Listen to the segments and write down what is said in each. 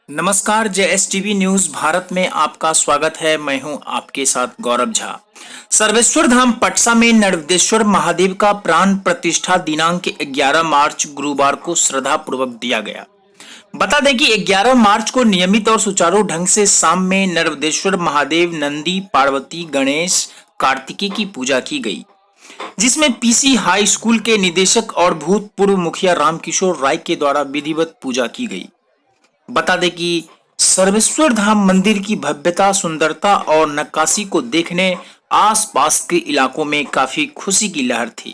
नमस्कार, JSTV news Bharat में आपका स्वागत है। मैं हूं आपके साथ गौरव झा। सर्वेश्वर धाम पटसा में नर्मदेश्वर महादेव का प्राण प्रतिष्ठा दिनांक 11 मार्च गुरुवार को श्रद्धा पूर्वक दिया गया। बता दें कि 11 मार्च को नियमित और सुचारू ढंग से शाम में नर्मदेश्वर महादेव, नंदी, पार्वती, गणेश, कार्तिकेय की पूजा की गई, जिसमें PC हाई स्कूल के निदेशक और भूतपूर्व मुखिया रामकिशोर राय के द्वारा विधिवत पूजा की गई। बता दें कि सर्वेश्वर धाम मंदिर की भव्यता, सुंदरता और नक्काशी को देखने आसपास के इलाकों में काफी खुशी की लहर थी।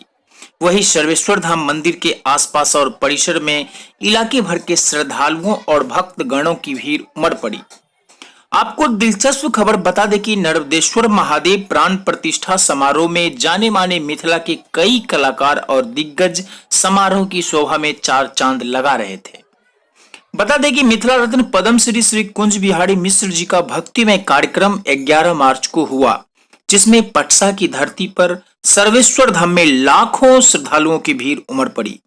वहीं सर्वेश्वर धाम मंदिर के आसपास और परिसर में इलाके भर के श्रद्धालुओं और भक्त गणों की भीड़ उमड़ पड़ी। आपको दिलचस्प खबर बता दें कि नर्मदेश्वर महादेव प्राण प्रतिष्ठा समारोह में जाने माने मिथिला के कई कलाकार और दिग्गज समारोह की शोभा में चार चांद लगा रहे थे। बता दें कि मिथिला रत्न पद्मश्री श्री कुंज बिहारी मिश्र जी का भक्तिमय कार्यक्रम 11 मार्च को हुआ, जिसमें पटसा की धरती पर सर्वेश्वर धाम में लाखों श्रद्धालुओं की भीड़ उमड़ पड़ी।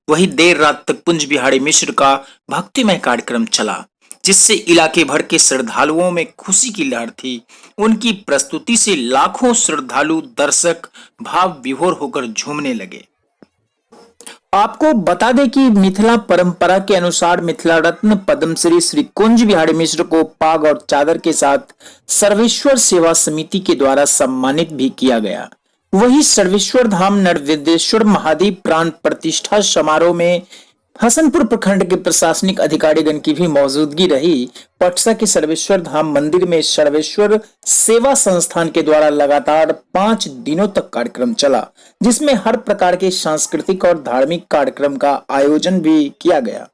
वहीं देर रात तक कुंज बिहारी मिश्र का भक्तिमय कार्यक्रम चला, जिससे इलाके भर के श्रद्धालुओं में खुशी की लहर थी। उनकी प्रस्तुति से लाखों श्रद्धालु दर्शक भाव विभोर होकर झूमने लगे। आपको बता दें कि मिथिला परंपरा के अनुसार मिथिला रत्न पद्मश्री श्री कुंज बिहारी मिश्र को पाग और चादर के साथ सर्वेश्वर सेवा समिति के द्वारा सम्मानित भी किया गया। वहीं सर्वेश्वर धाम नर्मदेश्वर महादेव प्राण प्रतिष्ठा समारोह में हसनपुर प्रखंड के प्रशासनिक अधिकारीगण की भी मौजूदगी रही। पटसा के सर्वेश्वर धाम मंदिर में सर्वेश्वर सेवा संस्थान के द्वारा लगातार 5 दिनों तक कार्यक्रम चला, जिसमें हर प्रकार के सांस्कृतिक और धार्मिक कार्यक्रम का आयोजन भी किया गया।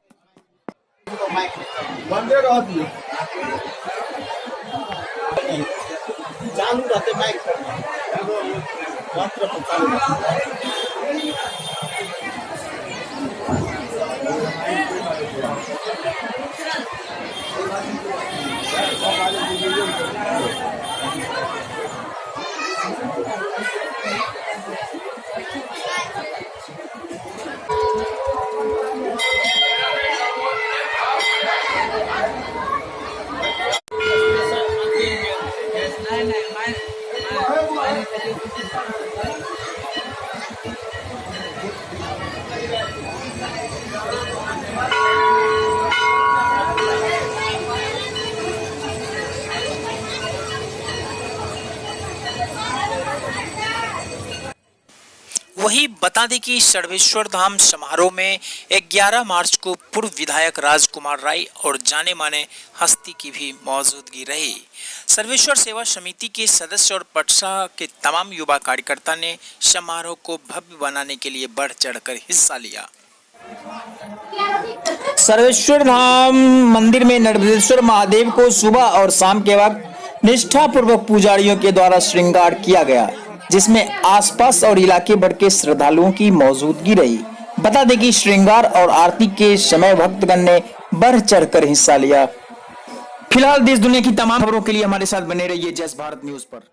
वही बता दें कि सर्वेश्वर धाम समारोह में 11 मार्च को पूर्व विधायक राजकुमार राय और जाने माने हस्ती की भी मौजूदगी रही। सर्वेश्वर सेवा समिति के सदस्य और पटसा के तमाम युवा कार्यकर्ता ने समारोह को भव्य बनाने के लिए बढ़ चढ़कर हिस्सा लिया। सर्वेश्वर धाम मंदिर में नर्मदेश्वर महादेव को सुबह और शाम के वक्त निष्ठापूर्वक पुजारियों के द्वारा श्रृंगार किया गया, जिसमें आसपास और इलाके भर के श्रद्धालुओं की मौजूदगी रही। बता दें कि श्रृंगार और आरती के समय भक्तगण ने बढ़ चढ़कर हिस्सा लिया। फिलहाल देश दुनिया की तमाम खबरों के लिए हमारे साथ बने रहिए जस भारत न्यूज पर।